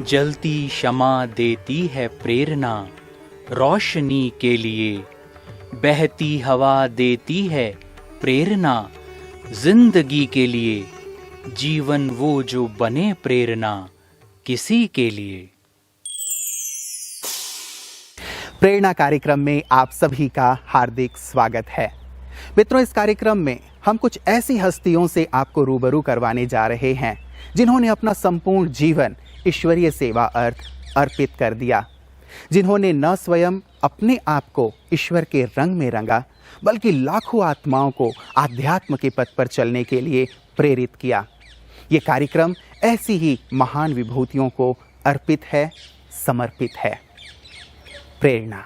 जलती क्षमा देती है प्रेरणा रोशनी के लिए, बहती हवा देती है प्रेरणा जिंदगी के लिए, जीवन वो जो बने प्रेरणा किसी के लिए। प्रेरणा कार्यक्रम में आप सभी का हार्दिक स्वागत है। मित्रों, इस कार्यक्रम में हम कुछ ऐसी हस्तियों से आपको रूबरू करवाने जा रहे हैं जिन्होंने अपना संपूर्ण जीवन ईश्वरीय सेवा अर्थ अर्पित कर दिया, जिन्होंने न स्वयं अपने आप को ईश्वर के रंग में रंगा, बल्कि लाखों आत्माओं को आध्यात्म के पथ पर चलने के लिए प्रेरित किया। ये कार्यक्रम ऐसी ही महान विभूतियों को अर्पित है, समर्पित है। प्रेरणा।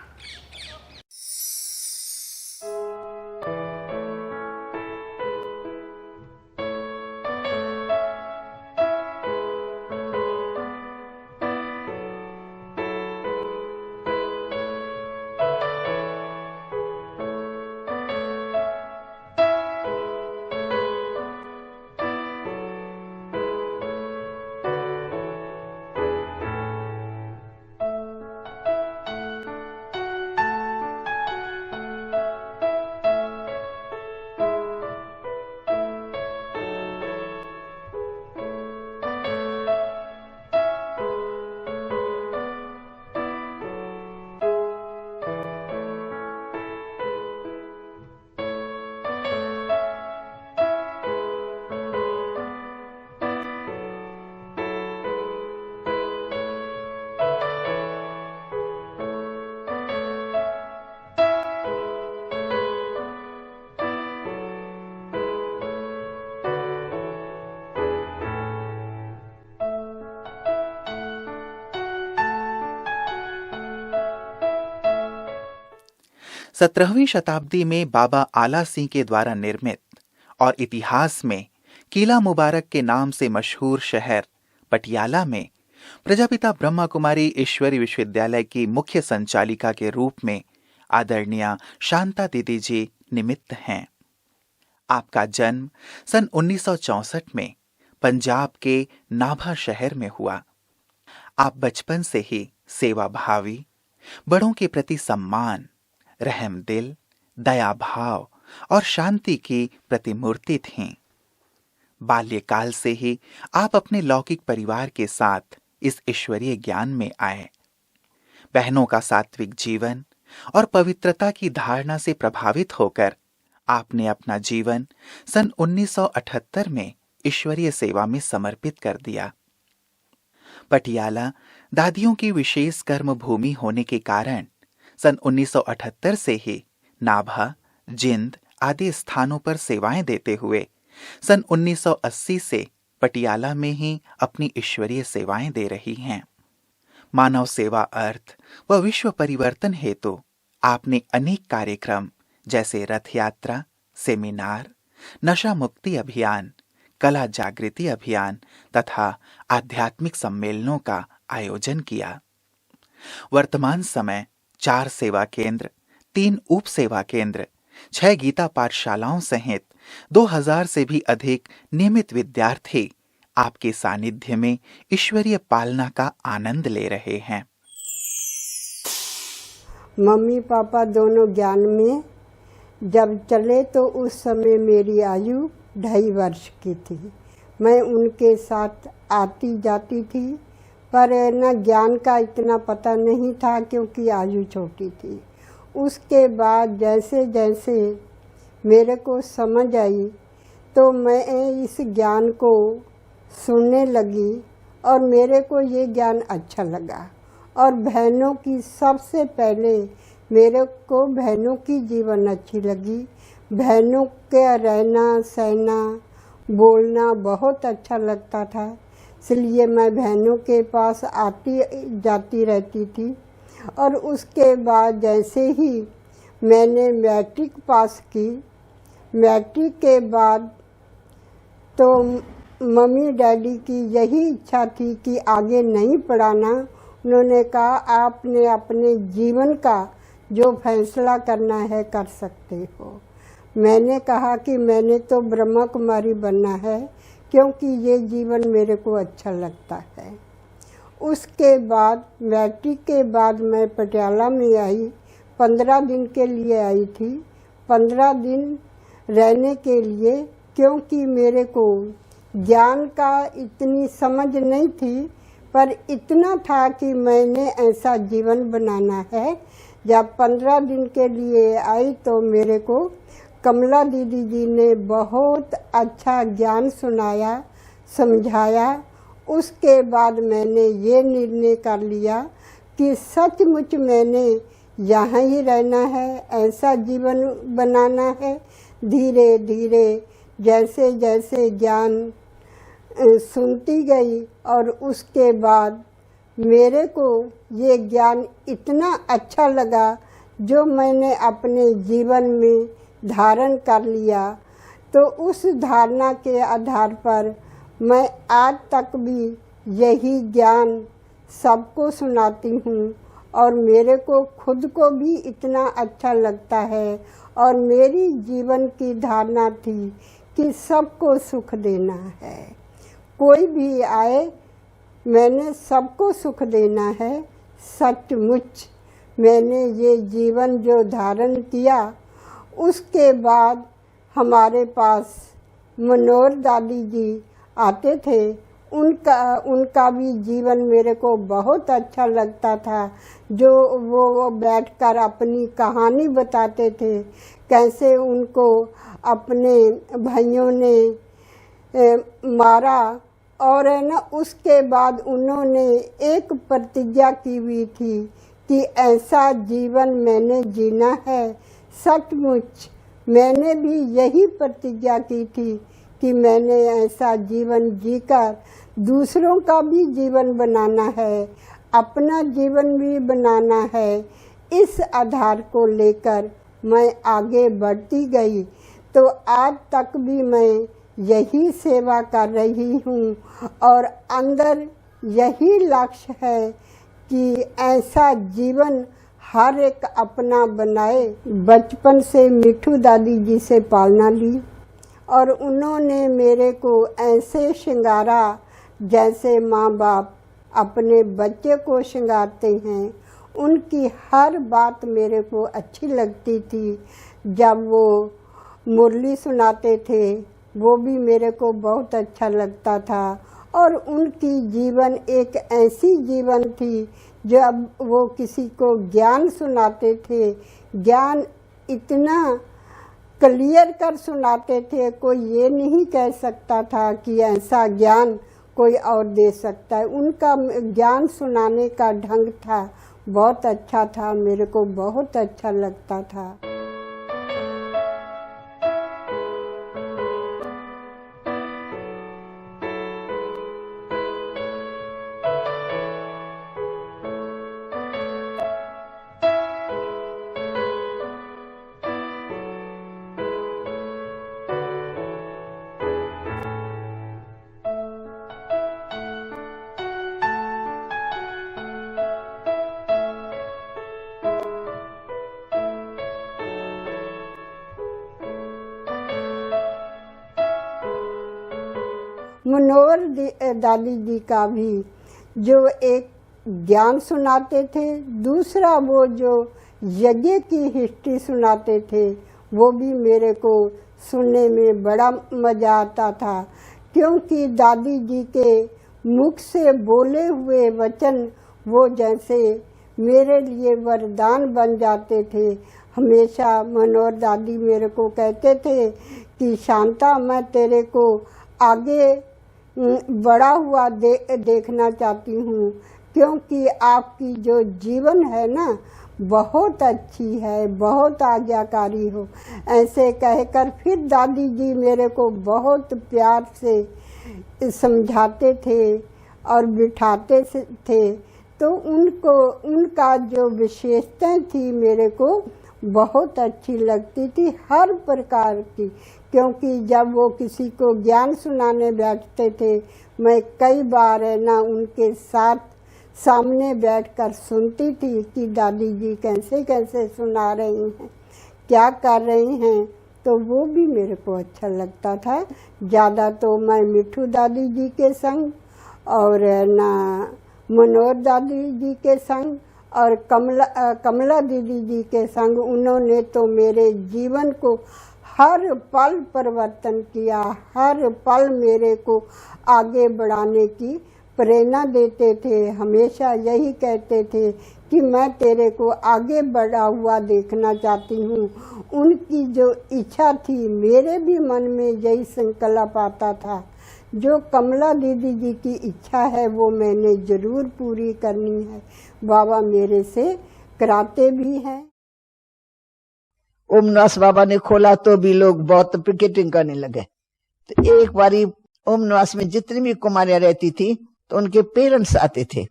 सत्रहवीं शताब्दी में बाबा आला सिंह के द्वारा निर्मित और इतिहास में किला मुबारक के नाम से मशहूर शहर पटियाला में प्रजापिता ब्रह्मा कुमारी ईश्वरी विश्वविद्यालय की मुख्य संचालिका के रूप में आदरणीय शांता दीदी जी निमित्त हैं। आपका जन्म सन 1964 में पंजाब के नाभा शहर में हुआ। आप बचपन से ही सेवा भावी, बड़ों के प्रति सम्मान, रहमदिल, दया भाव और शांति की प्रतिमूर्ति थीं। बाल्यकाल से ही आप अपने लौकिक परिवार के साथ इस ईश्वरीय ज्ञान में आए। बहनों का सात्विक जीवन और पवित्रता की धारणा से प्रभावित होकर आपने अपना जीवन सन 1978 में ईश्वरीय सेवा में समर्पित कर दिया। पटियाला दादियों की विशेष कर्म भूमि होने के कारण सन 1978 से ही नाभा, जिंद आदि स्थानों पर सेवाएं देते हुए सन 1980 से पटियाला में ही अपनी ईश्वरीय सेवाएं दे रही हैं। मानव सेवा अर्थ व विश्व परिवर्तन हेतु आपने अनेक कार्यक्रम जैसे रथ यात्रा, सेमिनार, नशा मुक्ति अभियान, कला जागृति अभियान तथा आध्यात्मिक सम्मेलनों का आयोजन किया। वर्तमान समय 4 सेवा केंद्र, 3 उप सेवा केंद्र, 6 गीता पाठशालाओं सहित 2000 से भी अधिक नियमित विद्यार्थी आपके सानिध्य में ईश्वरीय पालना का आनंद ले रहे हैं। मम्मी पापा दोनों ज्ञान में जब चले तो उस समय मेरी आयु 2.5 वर्ष की थी। मैं उनके साथ आती जाती थी, पर न ज्ञान का इतना पता नहीं था क्योंकि आयु छोटी थी। उसके बाद जैसे जैसे मेरे को समझ आई तो मैं इस ज्ञान को सुनने लगी और मेरे को ये ज्ञान अच्छा लगा। और बहनों की सबसे पहले मेरे को बहनों की जीवन अच्छी लगी। बहनों का रहना सहना बोलना बहुत अच्छा लगता था, इसलिए मैं बहनों के पास आती जाती रहती थी। और उसके बाद जैसे ही मैंने मैट्रिक पास की, मैट्रिक के बाद तो मम्मी डैडी की यही इच्छा थी कि आगे नहीं पढ़ाना। उन्होंने कहा आपने अपने जीवन का जो फैसला करना है कर सकते हो। मैंने कहा कि मैंने तो ब्रह्मा कुमारी बनना है क्योंकि ये जीवन मेरे को अच्छा लगता है। उसके बाद मैट्रिक के बाद मैं पटियाला में आई। 15 दिन के लिए आई थी। 15 दिन रहने के लिए, क्योंकि मेरे को ज्ञान का इतनी समझ नहीं थी, पर इतना था कि मैंने ऐसा जीवन बनाना है। जब 15 दिन के लिए आई तो मेरे को कमला दीदी जी ने बहुत अच्छा ज्ञान सुनाया, समझाया। उसके बाद मैंने ये निर्णय कर लिया कि सचमुच मैंने यहाँ ही रहना है, ऐसा जीवन बनाना है। धीरे धीरे जैसे जैसे ज्ञान सुनती गई और उसके बाद मेरे को ये ज्ञान इतना अच्छा लगा जो मैंने अपने जीवन में धारण कर लिया। तो उस धारणा के आधार पर मैं आज तक भी यही ज्ञान सबको सुनाती हूँ और मेरे को खुद को भी इतना अच्छा लगता है। और मेरी जीवन की धारणा थी कि सबको सुख देना है, कोई भी आए मैंने सबको सुख देना है। सचमुच मैंने ये जीवन जो धारण किया, उसके बाद हमारे पास मनोहर दादी जी आते थे। उनका भी जीवन मेरे को बहुत अच्छा लगता था। जो वो बैठकर अपनी कहानी बताते थे, कैसे उनको अपने भाइयों ने मारा और है ना, उसके बाद उन्होंने एक प्रतिज्ञा की हुई थी कि ऐसा जीवन मैंने जीना है। सचमुच मैंने भी यही प्रतिज्ञा की थी कि मैंने ऐसा जीवन जीकर दूसरों का भी जीवन बनाना है, अपना जीवन भी बनाना है। इस आधार को लेकर मैं आगे बढ़ती गई। तो आज तक भी मैं यही सेवा कर रही हूँ और अंदर यही लक्ष्य है कि ऐसा जीवन हर एक अपना बनाए। बचपन से मिठू दादी जी से पालना ली और उन्होंने मेरे को ऐसे श्रृंगारा जैसे माँ बाप अपने बच्चे को श्रृंगारते हैं। उनकी हर बात मेरे को अच्छी लगती थी। जब वो मुरली सुनाते थे वो भी मेरे को बहुत अच्छा लगता था। और उनकी जीवन एक ऐसी जीवन थी, जब वो किसी को ज्ञान सुनाते थे, ज्ञान इतना क्लियर कर सुनाते थे, कोई ये नहीं कह सकता था कि ऐसा ज्ञान कोई और दे सकता है। उनका ज्ञान सुनाने का ढंग था, बहुत अच्छा था, मेरे को बहुत अच्छा लगता था। मनोहर दादी जी का भी जो एक ज्ञान सुनाते थे, दूसरा वो जो यज्ञ की हिस्ट्री सुनाते थे, वो भी मेरे को सुनने में बड़ा मजा आता था। क्योंकि दादी जी के मुख से बोले हुए वचन वो जैसे मेरे लिए वरदान बन जाते थे। हमेशा मनोहर दादी मेरे को कहते थे कि शांता, मैं तेरे को आगे बड़ा हुआ देखना चाहती हूँ, क्योंकि आपकी जो जीवन है ना बहुत अच्छी है, बहुत आज्ञाकारी हो। ऐसे कहकर फिर दादी जी मेरे को बहुत प्यार से समझाते थे और बिठाते थे। तो उनका जो विशेषताएं थी मेरे को बहुत अच्छी लगती थी, हर प्रकार की। क्योंकि जब वो किसी को ज्ञान सुनाने बैठते थे, मैं कई बार है ना उनके साथ सामने बैठकर सुनती थी कि दादी जी कैसे कैसे सुना रही हैं, क्या कर रही हैं। तो वो भी मेरे को अच्छा लगता था। ज़्यादा तो मैं मिठू दादी जी के संग और ना मनोहर दादी जी के संग और कमला दीदी जी के संग उन्होंने तो मेरे जीवन को हर पल परिवर्तन किया। हर पल मेरे को आगे बढ़ाने की प्रेरणा देते थे। हमेशा यही कहते थे कि मैं तेरे को आगे बढ़ा हुआ देखना चाहती हूँ। उनकी जो इच्छा थी, मेरे भी मन में यही संकल्प आता था। जो कमला दीदी जी की इच्छा है वो मैंने जरूर पूरी करनी है। बाबा मेरे से कराते भी हैं। ओमनास बाबा ने खोला तो भी लोग बहुत पिकेटिंग करने लगे। तो एक बारी ओमनास में जितनी भी कुमारियां रहती थी तो उनके पेरेंट्स आते थे।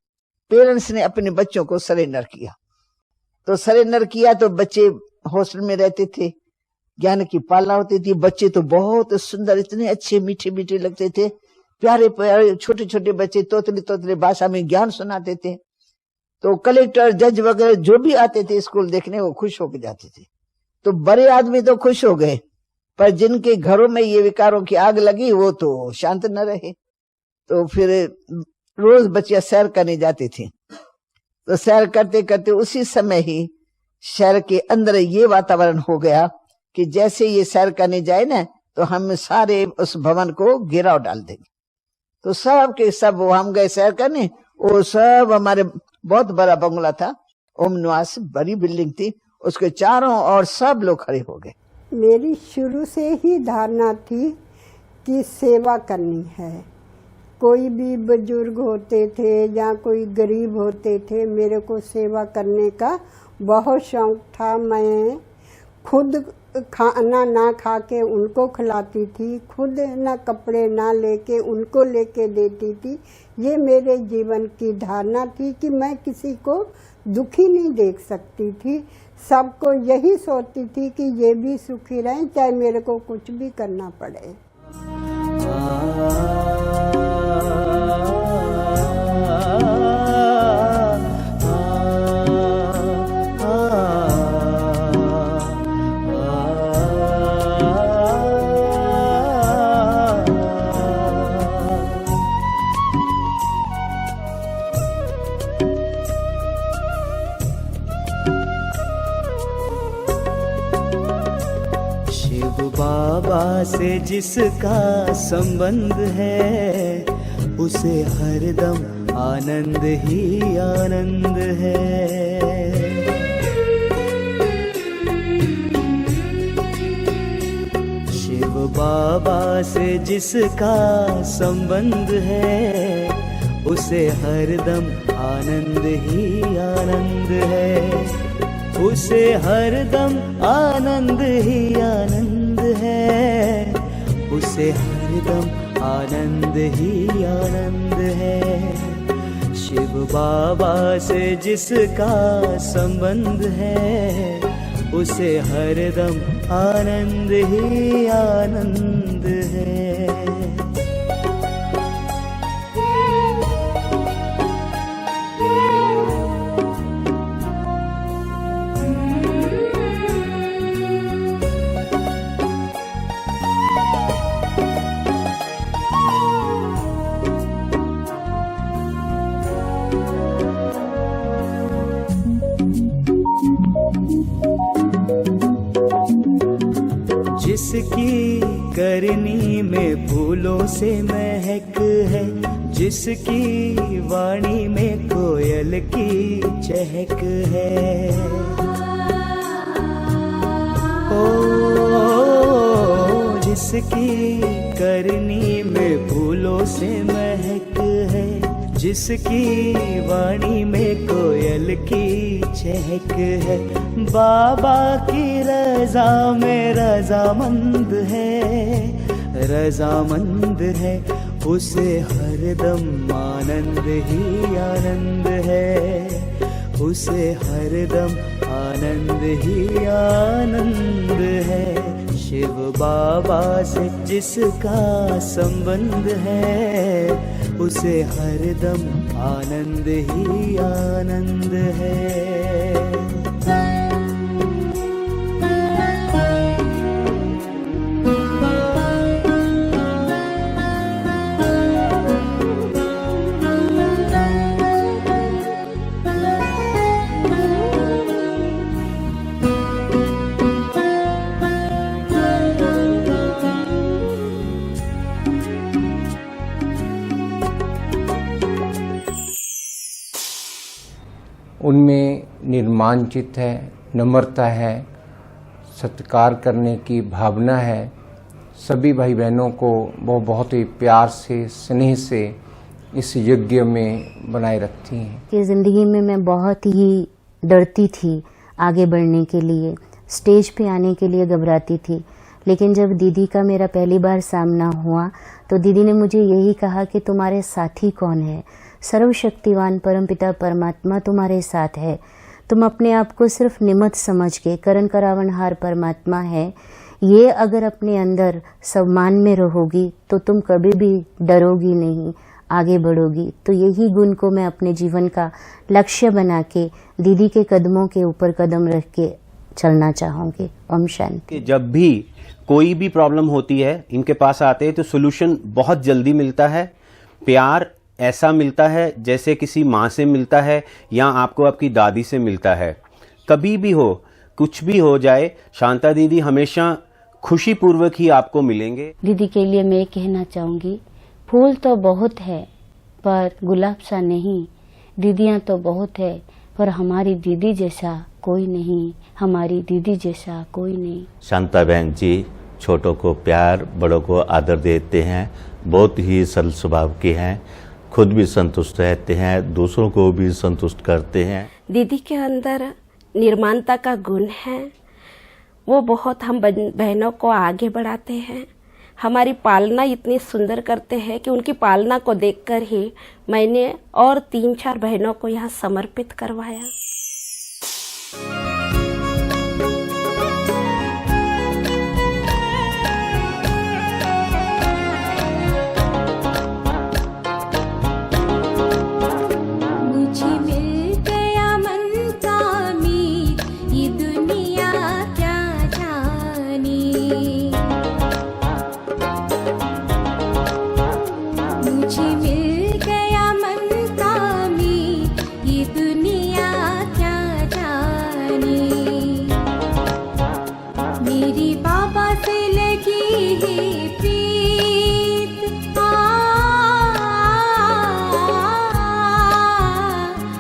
पेरेंट्स ने अपने बच्चों को सरेंडर किया। तो सरेंडर किया तो बच्चे हॉस्टल में रहते थे, ज्ञान की पालना होती थी। बच्चे तो बहुत सुंदर, इतने अच्छे मीठे मीठे लगते थे, प्यारे प्यारे छोटे छोटे बच्चे तोतली तोतली भाषा में ज्ञान सुनाते थे। तो कलेक्टर जज वगैरह जो भी आते थे स्कूल देखने, वो खुश होकर जाते थे। तो बड़े आदमी तो खुश हो गए, पर जिनके घरों में ये विकारों की आग लगी वो तो शांत न रहे। तो फिर रोज बच्चियां सैर करने जाती थी। तो सैर करते करते उसी समय ही शहर के अंदर ये वातावरण हो गया कि जैसे ये सैर करने जाए ना तो हम सारे उस भवन को गिराव डाल देंगे। तो सब के सब हम गए सैर करने। वो सब हमारे बहुत बड़ा बंगला था, ओम निवास बड़ी बिल्डिंग थी, उसके चारों ओर सब लोग खड़े हो गए। मेरी शुरू से ही धारणा थी कि सेवा करनी है। कोई भी बुजुर्ग होते थे या कोई गरीब होते थे, मेरे को सेवा करने का बहुत शौक था। मैं खुद खाना ना खा के उनको खिलाती थी, खुद ना कपड़े ना लेके उनको लेके देती थी। ये मेरे जीवन की धारणा थी कि मैं किसी को दुखी नहीं देख सकती थी। सबको यही सोचती थी कि ये भी सुखी रहें, चाहे मेरे को कुछ भी करना पड़े। बाबा से जिसका संबंध है उसे हरदम आनंद ही आनंद है। शिव बाबा से जिसका संबंध है उसे हरदम आनंद ही आनंद है। उसे हरदम आनंद ही आनंद है। उसे हरदम आनंद ही आनंद है। शिव बाबा से जिसका संबंध है उसे हरदम आनंद ही आनंद है। जिसकी करनी में फूलों से महक है, जिसकी वाणी में कोयल की चहक है। ओ जिसकी करनी में फूलों से महक है, जिसकी वाणी में कोयल की चहक है। बाबा की रजा में रजामंद है, रजामंद है। उसे हरदम आनंद ही आनंद है। उसे हरदम आनंद ही आनंद है। शिव बाबा से जिसका संबंध है उसे हरदम आनंद ही आनंद है। निर्माणचित है, नम्रता है, सत्कार करने की भावना है। सभी भाई बहनों को वो बहुत ही प्यार से, स्नेह से इस यज्ञ में बनाए रखती हैं। कि ज़िंदगी में मैं बहुत ही डरती थी आगे बढ़ने के लिए, स्टेज पे आने के लिए घबराती थी। लेकिन जब दीदी का मेरा पहली बार सामना हुआ तो दीदी ने मुझे यही कहा कि तुम्हारे साथी कौन है, सर्वशक्तिवान परमपिता परमात्मा तुम्हारे साथ है। तुम अपने आप को सिर्फ निमित्त समझ के, करण करावनहार परमात्मा है, ये अगर अपने अंदर सम्मान में रहोगी तो तुम कभी भी डरोगी नहीं, आगे बढ़ोगी। तो यही गुण को मैं अपने जीवन का लक्ष्य बना के दीदी के कदमों के ऊपर कदम रख के चलना चाहूँगी। ओम शांति। जब भी कोई भी प्रॉब्लम होती है इनके पास आते हैं तो सोल्यूशन बहुत जल्दी मिलता है। प्यार ऐसा मिलता है जैसे किसी माँ से मिलता है या आपको आपकी दादी से मिलता है। कभी भी हो, कुछ भी हो जाए, शांता दीदी हमेशा खुशी पूर्वक ही आपको मिलेंगे। दीदी के लिए मैं कहना चाहूँगी, फूल तो बहुत है पर गुलाब सा नहीं, दीदियाँ तो बहुत है पर हमारी दीदी जैसा कोई नहीं, हमारी दीदी जैसा कोई नहीं। शांता बहन जी छोटों को प्यार, बड़ों को आदर देते हैं, बहुत ही सरल स्वभाव के हैं, खुद भी संतुष्ट रहते हैं, दूसरों को भी संतुष्ट करते हैं। दीदी के अंदर निर्माणता का गुण है, वो बहुत हम बहनों को आगे बढ़ाते हैं। हमारी पालना इतनी सुंदर करते हैं कि उनकी पालना को देखकर ही मैंने और 3-4 बहनों को यहाँ समर्पित करवाया।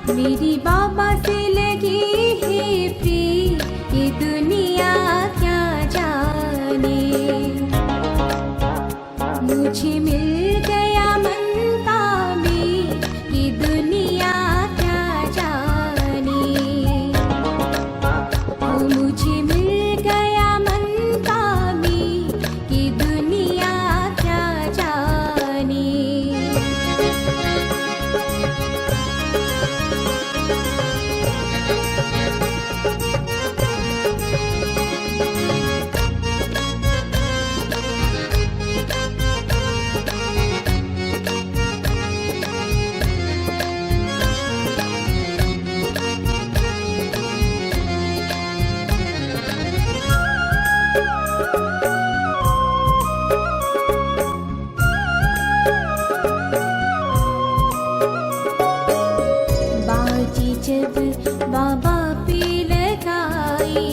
मेरी बाबा से लगी है प्रीत, ये दुनिया क्या जाने। मुझे मिल गया मनता में, ये दुनिया क्या जाने। मुझे मिल गया मनता में, ये दुनिया क्या जाने। बाजी जब बाबा पे लगाई,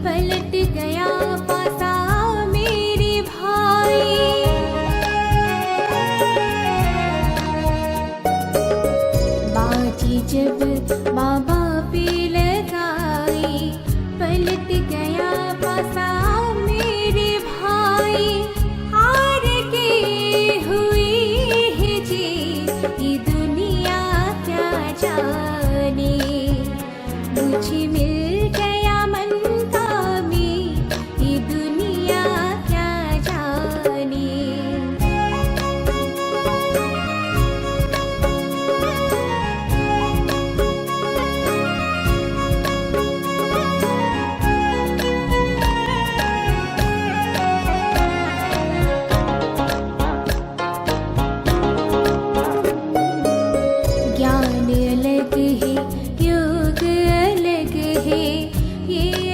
पलट गया पासा मेरे भाई। बाजी जब बाबा पे लगाई, पलट गया पासा मेरे भाई। हार के हुई है जी ये दुनिया क्या जाने। मुझे मिल गया मनता में, ये दुनिया क्या जाने। ज्ञान अलग है, योग अलग है, ये